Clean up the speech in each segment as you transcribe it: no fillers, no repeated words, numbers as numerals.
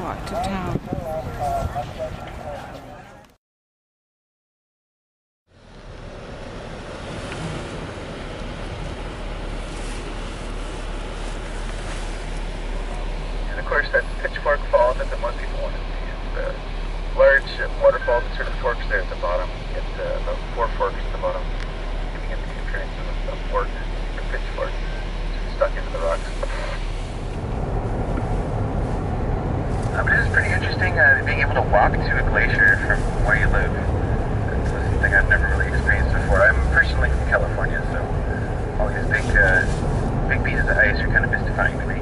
walk to town. And of course, that's Pitchfork Falls that most people want to see. It's a large waterfall that sort of forks there at the bottom. It's about 4 forks at the bottom, giving it the appearance of a fork or pitchfork stuck into the rocks. But it is pretty interesting being able to walk to a glacier from where you live. It's something I've never really experienced before. I'm personally from California, so all these big pieces of ice are kind of mystifying to me.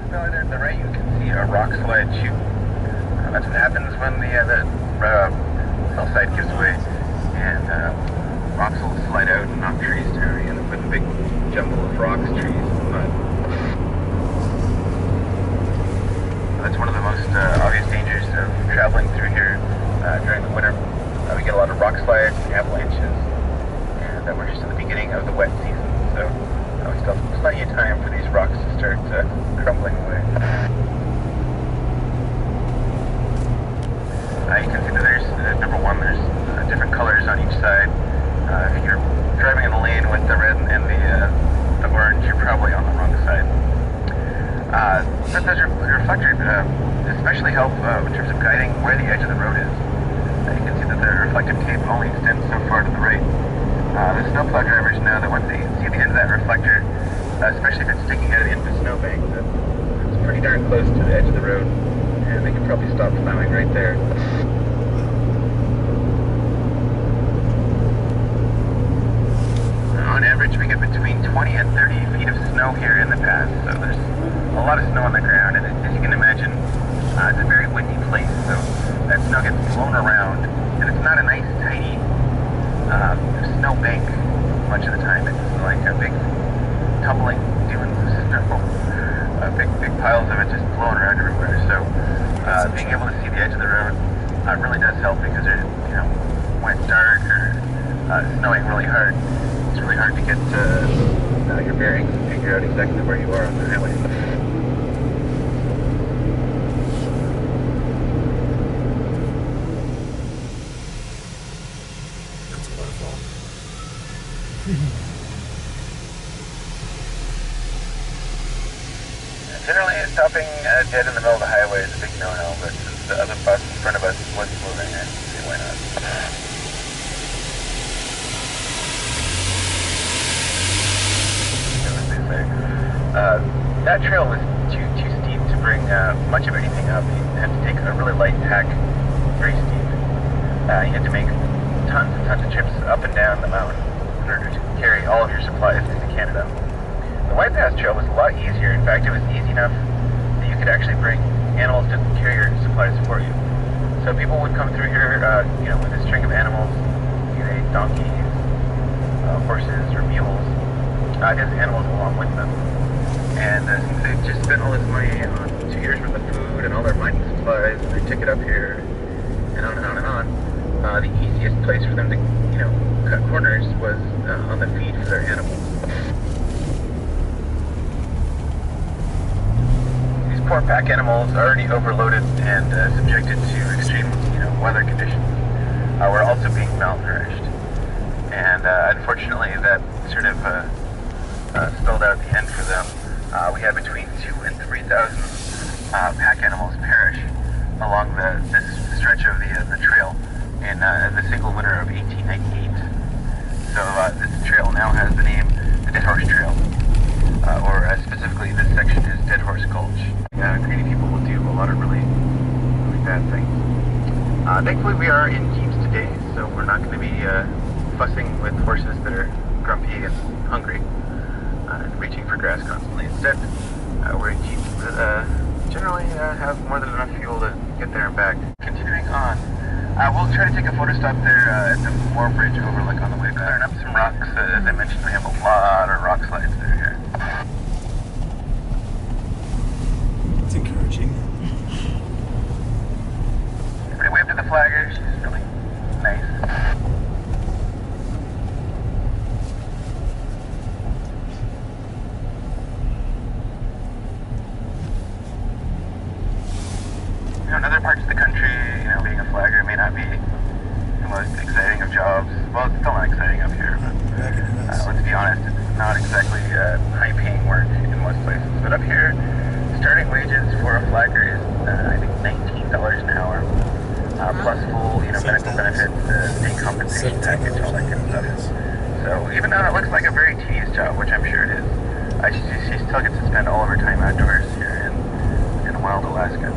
There on the right, you can see a rock slide chute. That's what happens when the hillside gives way, and rocks will slide out and knock trees down. You end up with a big jumble of rocks, trees, and mud. That's one of the most obvious dangers of traveling through here during the winter. We get a lot of rock slides and avalanches, and we're just in the beginning of the wet season, so we still have plenty of time for these rocks to start crumbling away. You can see that there's, number one, there's different colors on each side. If you're driving in the lane with the red and the orange, you're probably on the wrong side. But those reflectors especially help in terms of guiding where the edge of the road is. You can see that the reflective tape only extends so far to the right. The snowplow drivers know that when they see the end of that reflector, especially if it's sticking out into the snowbank, that it's pretty darn close to the edge of the road, and they can probably stop plowing right there. On average, we get between 20 and 30 feet of snow here in the pass, so there's a lot of snow on the ground, and as you can imagine, it's a very windy place, so that snow gets blown around, and it's not a nice, tidy snow bank much of the time. It's like a big tumbling dunes of snow, big piles of it just blowing around everywhere. So being able to see the edge of the road really does help, because when it's dark or snowing really hard, it's really hard to get your bearings and figure out exactly where you are on the highway. That's a waterfall. Generally, stopping dead in the middle of the highway is a big no-no, but since the other bus in front of us was moving, I see why not. That trail was too steep to bring much of anything up. You had to take a really light pack, very steep. You had to make tons and tons of trips up and down the mountain in order to carry all of your supplies into Canada. The White Pass Trail was a lot easier. In fact, it was easy enough that you could actually bring animals to carry your supplies for you. So people would come through here, with a string of animals, be they donkeys, horses, or mules. Just animals along with them. And since they've just spent all this money on 2 years worth of food and all their mining supplies and their ticket up here, and on and on and on, the easiest place for them to, cut corners was on the feed for their animals. These poor pack animals, already overloaded and subjected to extreme, weather conditions, were also being malnourished. And unfortunately, that sort of spelled out the end for them. We had between 2,000 and 3,000 pack animals perish along this stretch of the trail in the single winter of 1898. So this trail now has the name the Dead Horse Trail, or specifically this section is Dead Horse Gulch. Greedy people will do a lot of really, really bad things. Thankfully, we are in Jeeps today, so we're not going to be fussing with horses that are grumpy and hungry and reaching for grass constantly. Instead, we're in Jeeps that generally have more than enough fuel to get there and back. Continuing on, we'll try to take a photo stop there at the Moore Bridge overlook on the way back. Clearing up some rocks. As I mentioned, we have a lot of rock slides through here. It's encouraging. Everybody wave to the flagger. She's really nice. So in other parts of the country, being a flagger may not be the most exciting of jobs. Well, it's still not exciting up here, but let's be honest, it's not exactly high-paying work in most places. But up here, starting wages for a flagger is, I think, $19 an hour, plus full, medical benefits, state compensation package, all that kind of stuff. So even though it looks like a very tedious job, which I'm sure it is, she still gets to spend all of her time outdoors here in wild Alaska.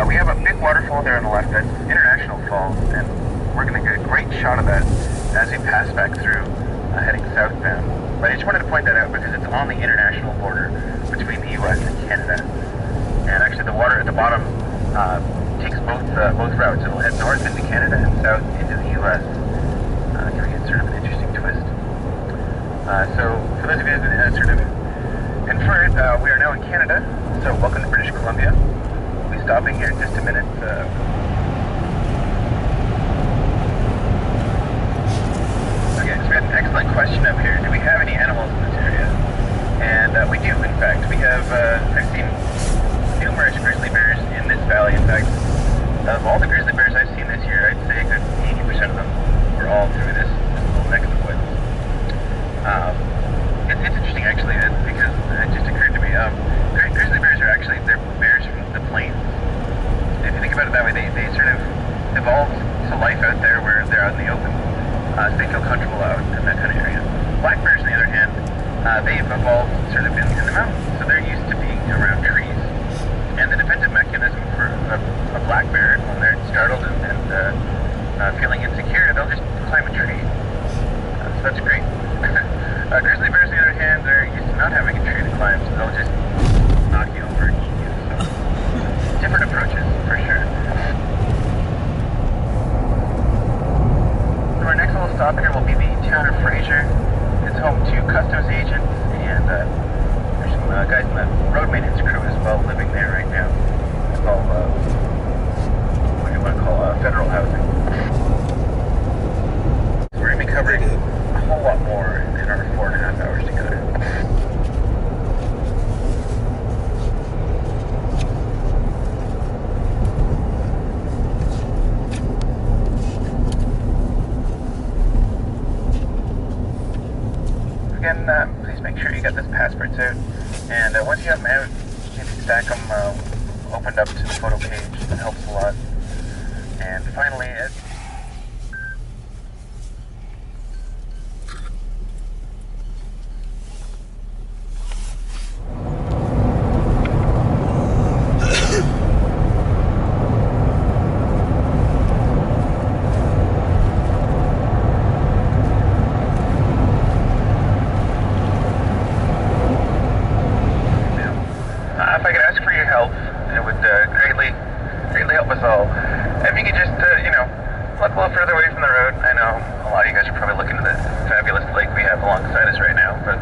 We have a big waterfall there on the left. That's International Falls, and we're going to get a great shot of that as we pass back through, heading southbound. But I just wanted to point that out because it's on the international border between the U.S. and Canada. And actually the water at the bottom takes both routes. It'll head north into Canada and south into the U.S., giving it sort of an interesting twist. So for those of you who sort of inferred, we are now in Canada, so welcome to British Columbia. We'll be stopping here in just a minute. Okay, so we had an excellent question up here. Do we have any animals in this area? And we do, in fact. We have, I've seen numerous grizzly bears in this valley. In fact, of all the grizzly bears I've seen this year, I'd say a good 80% of them were all through this little neck of the woods. It's interesting, actually, because it just occurred to me, grizzly bears are actually, they're bears from the plains. If you think about it that way, they sort of evolved to life out there where they're out in the open. So they feel comfortable out in that kind of area. Black bears, on the other hand, they've evolved sort of in the mountains, so they're used to being around trees. And the defensive mechanism for a black bear, when they're startled and feeling insecure, they'll just climb a tree. So that's great. Grizzly bears, on the other hand, they're used to not having a tree to climb, so they'll just knock you over and eat you. So different approaches, for sure. So our next little stop here will be the town of Fraser. It's home to customs agents, and there's some guys in the road maintenance crew as well living there right now. It's all, what do you want to call, federal housing. So we're going to be covering a whole lot more in our 4.5 hours together. Again, please make sure you get those passports out, and once you have them out, you can stack them opened up to the photo page. That helps a lot. And finally, look a little further away from the road. I know a lot of you guys are probably looking at the fabulous lake we have alongside us right now, but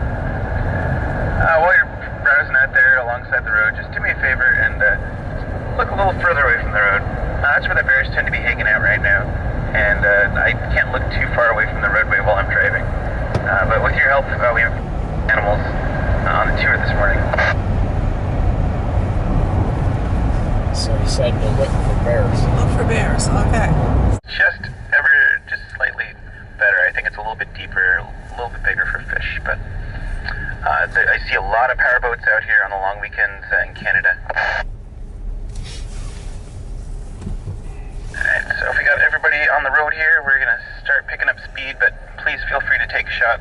while you're browsing out there alongside the road, just do me a favor and look a little further away from the road. That's where the bears tend to be hanging out right now, and I can't look too far away from the roadway while I'm driving. But with your help, we have animals on the tour this morning. So you said you're looking for bears. Look for bears, okay. Just slightly better. I think it's a little bit deeper, a little bit bigger for fish, but I see a lot of powerboats out here on the long weekends in Canada. Alright, so if we got everybody on the road here, we're going to start picking up speed, but please feel free to take a shot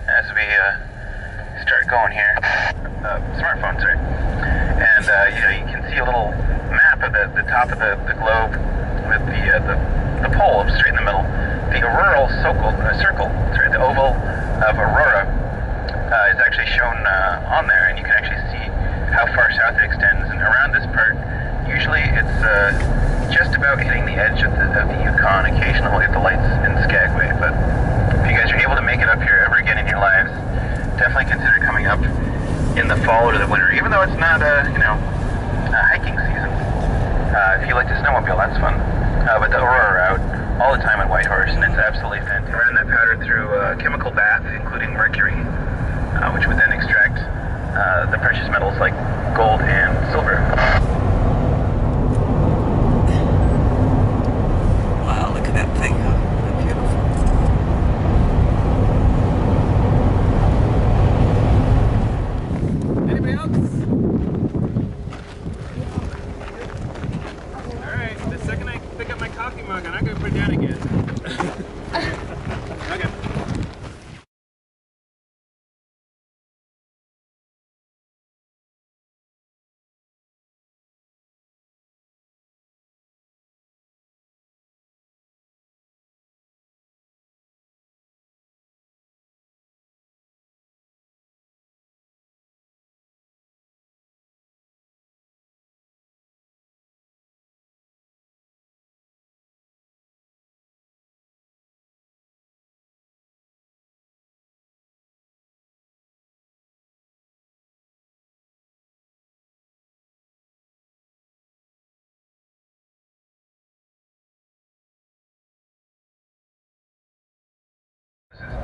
as we start going here. Smartphone, sorry. And you can see a little map of the top of the globe with the pole straight in the middle. The auroral circle, sorry, the oval of Aurora is actually shown on there, and you can actually see how far south it extends. And around this part, usually it's just about hitting the edge of the Yukon. Occasionally we'll get the lights in Skagway, but if you guys are able to make it up here ever again in your lives, definitely consider coming up in the fall or the winter, even though it's not hiking season. If you like to snowmobile, that's fun. But the Aurora route, all the time at Whitehorse, and it's absolutely fantastic. Running that powder through a chemical bath, including mercury, which would then extract the precious metals like gold and silver. I'm not gonna put it down again. Okay.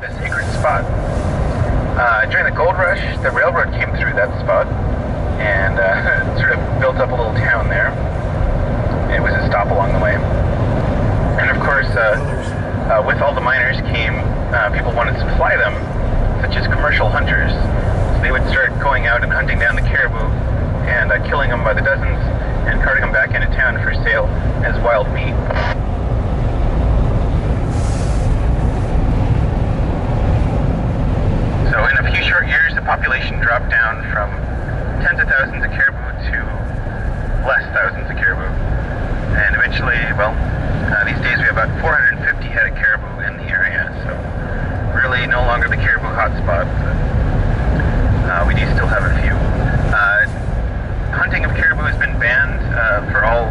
The sacred spot. During the gold rush, the railroad came through that spot and sort of built up a little town there. It was a stop along the way. And of course, with all the miners came people wanted to fly them, such as commercial hunters. So they would start going out and hunting down the caribou and killing them by the dozens and carting them back into town for sale as wild meat. So in a few short years, the population dropped down from tens of thousands of caribou to less thousands of caribou. And eventually, well, these days we have about 450 head of caribou in the area, so really no longer the caribou hotspot, but we do still have a few. Hunting of caribou has been banned for all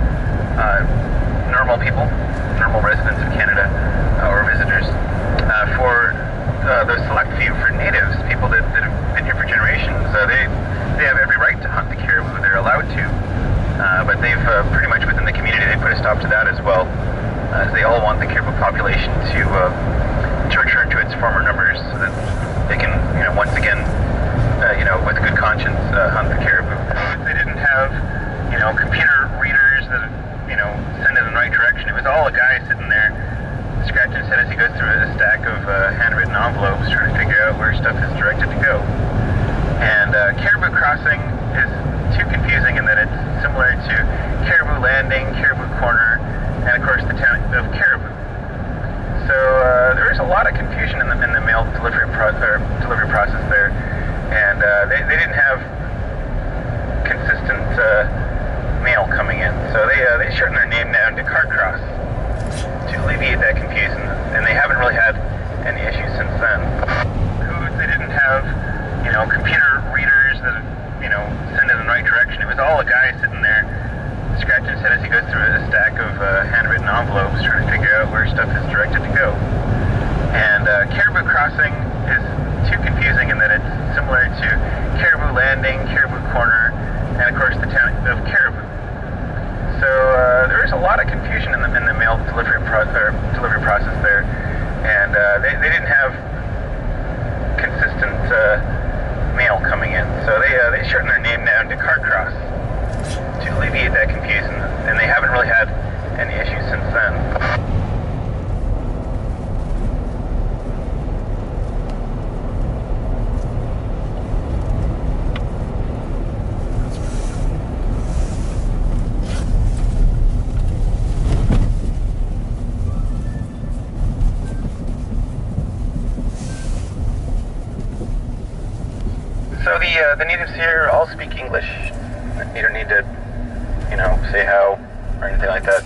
normal people, normal residents of Canada or visitors. For those select few, for natives, people that have been here for generations, they have every right to hunt the caribou. They're allowed to, but they've pretty much within the community they put a stop to that as well, as they all want the caribou population to return to its former numbers, so that they can, once again, with good conscience, hunt the caribou. They didn't have, computer readers that, send it in the right direction. It was all a guy sitting there scratching his head as he goes through a stack of handwritten envelopes trying to figure out where stuff is directed to go. And Caribou Crossing is too confusing in that it's similar to Caribou Landing, Caribou Corner, and of course the town of Caribou. So there is a lot of confusion in the mail delivery process there, and they didn't have consistent mail coming in, so they shortened their name down to Carcross to alleviate that confusion, and they haven't really had any issues since then. They didn't have, computer readers that, send it in the right direction. It was all a guy sitting there scratching his head as he goes through a stack of handwritten envelopes trying to figure out where stuff is directed to go. And Caribou Crossing is too confusing in that it's similar to Caribou Landing, Caribou Corner, and of course the town of Caribou. So there is a lot of confusion in the mail delivery process there, and they didn't have consistent mail coming in, so they shortened their name down to Carcross to alleviate that confusion, and they haven't really had any issues since then. So the natives here all speak English. You don't need to, say how or anything like that.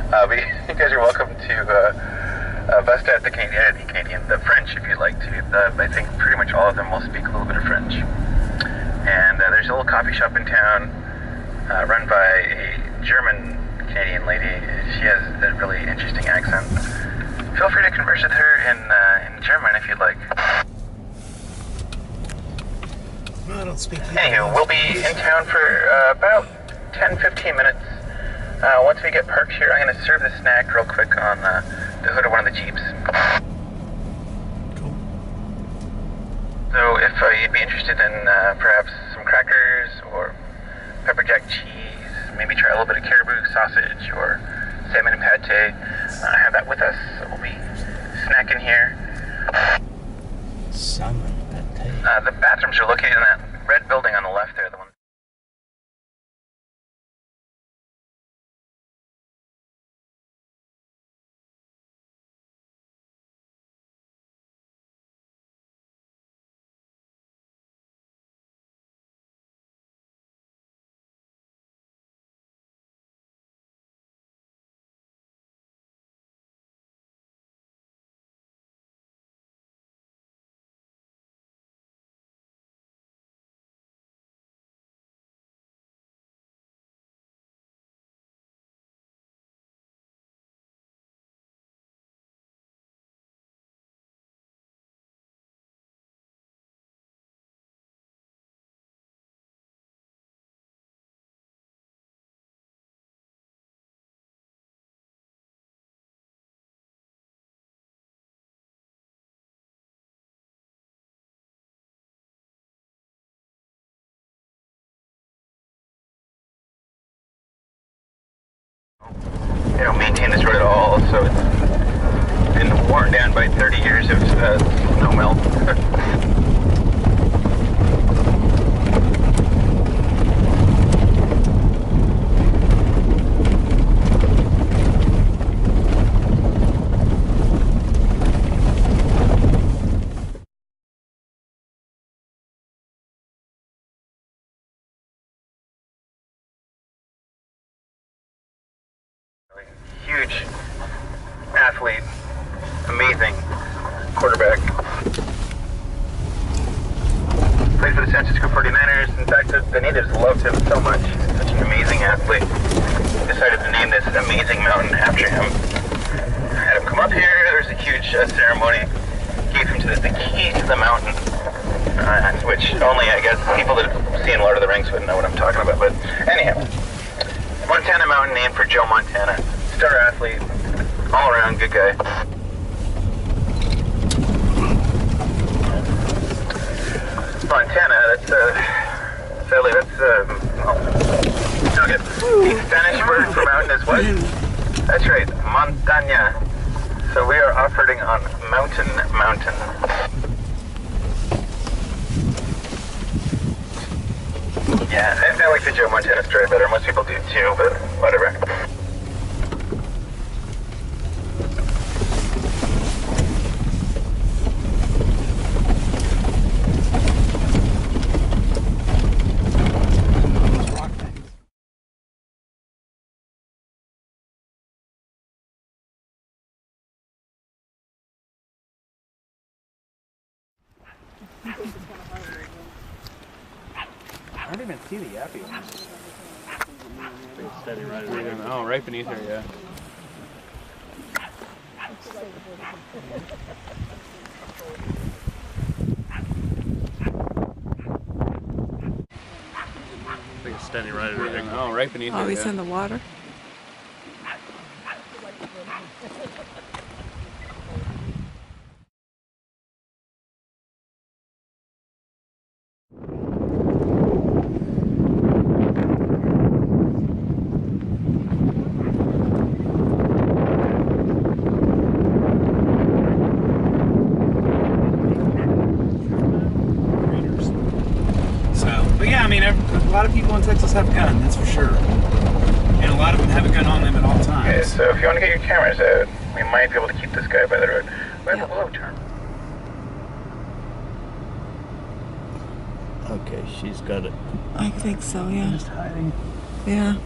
But you guys are welcome to bust out the French if you'd like to. I think pretty much all of them will speak a little bit of French. And there's a little coffee shop in town run by a German Canadian lady. She has a really interesting accent. Feel free to converse with her in German if you'd like. I don't speak English. Anywho, we'll be in town for about 10-15 minutes. Once we get parked here, I'm going to serve the snack real quick on the hood of one of the Jeeps. Cool. So if you'd be interested in perhaps some crackers or pepper jack cheese, maybe try a little bit of caribou sausage or salmon and pate, have that with us. So we'll be snacking here. Salmon pate. The bathrooms are located in that red building on the left there, the one maintain this road at all, so it's been worn down by 30 years of snow melt. Huge athlete, amazing quarterback. Played for the San Francisco 49ers. In fact, the natives loved him so much. Such an amazing athlete. Decided to name this amazing mountain after him. Had him come up here. There was a huge ceremony. Gave him the key to the mountain, which only, I guess, people that have seen Lord of the Rings would know what I'm talking about. But anyhow, Montana Mountain named for Joe Montana. Star athlete, all around good guy. Montana, that's sadly, okay. The Spanish word for mountain is what? That's right, montaña. So we are off-roading on mountain. Yeah, I like the Joe Montana story better. Most people do too, but whatever. I don't even see the yappy ones. Steady right there. Oh, right beneath her, yeah. I think it's steady right at her. Oh, right beneath her. Always in the water. A lot of people in Texas have a gun, that's for sure. And a lot of them have a gun on them at all times. Okay, so if you want to get your cameras out, we might be able to keep this guy by the road. We have a low turn. Okay, she's got it. I think so, yeah. Just hiding. Yeah.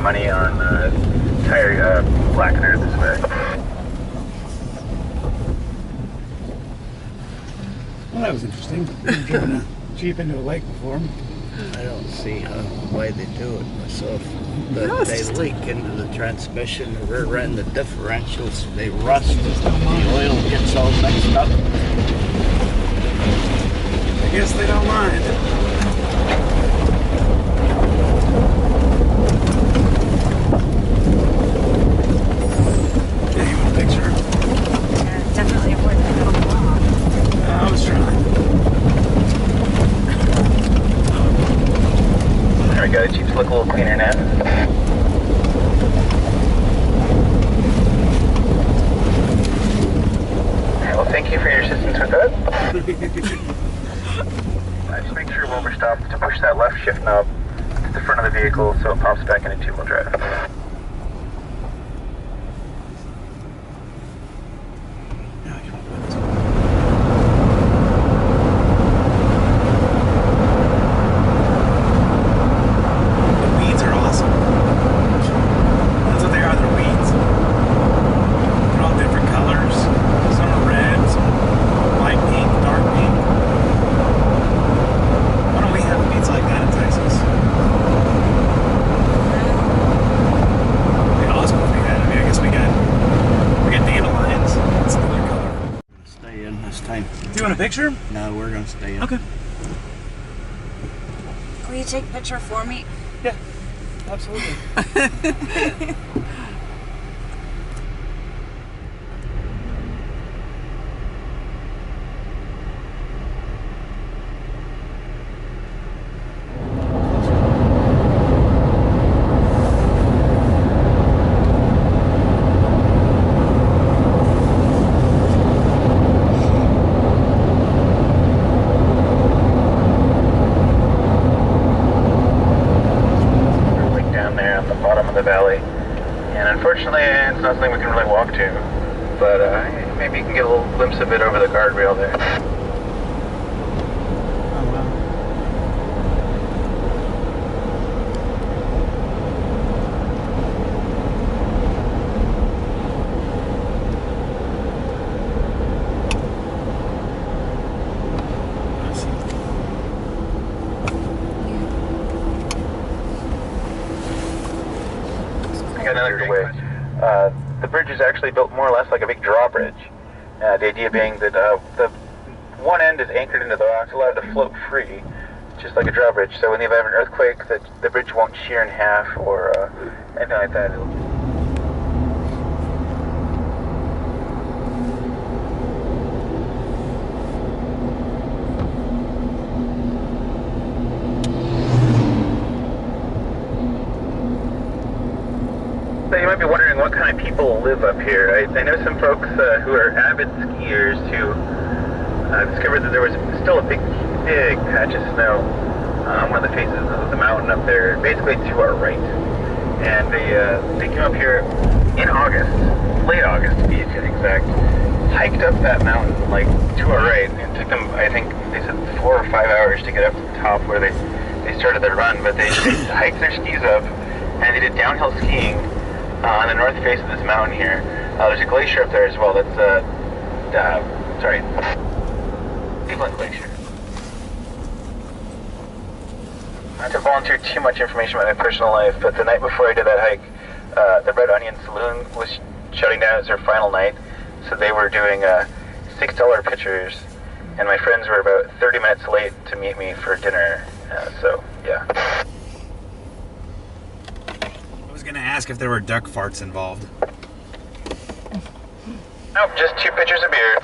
Money on tire blackener this way. Well, that was interesting. I've driven a Jeep into a lake before. I don't see why they do it myself. They leak into the transmission, the rear end, the differentials, they rust, the oil gets all mixed up. I guess they don't mind. Jeeps look a little cleaner now. Okay, well, thank you for your assistance with that. Just make sure when we're stopped to push that left shift knob to the front of the vehicle so it pops back into two-wheel drive. nothing beats like that in Texas. It'd be awesome if we had. I mean, I guess we got dandelions. It's another color. Stay in this time. Do you want a picture? No, we're gonna stay in. Okay. Will you take a picture for me? Yeah, absolutely. Unfortunately, it's not something we can really walk to, but maybe you can get a little glimpse of it over the guardrail there. Oh, wow. Another way. The bridge is actually built more or less like a big drawbridge. The idea being that the one end is anchored into the rocks, allowed to float free, just like a drawbridge. So in the event of an earthquake, the bridge won't shear in half or anything like that. So you might be wondering what kind of people live up here. I know some folks who are avid skiers who discovered that there was still a big patch of snow on one of the faces of the mountain up there, basically to our right. And they came up here in August, late August to be exact, hiked up that mountain like to our right. It took them, I think they said 4 or 5 hours to get up to the top where they started their run, but they hiked their skis up and they did downhill skiing on the north face of this mountain here. There's a glacier up there as well. That's Glacier. Not to volunteer too much information about my personal life, but the night before I did that hike, the Red Onion Saloon was shutting down as their final night, so they were doing $6 pitchers, and my friends were about 30 minutes late to meet me for dinner, so yeah. I was gonna ask if there were duck farts involved. Nope, just 2 pitchers of beer.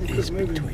He's between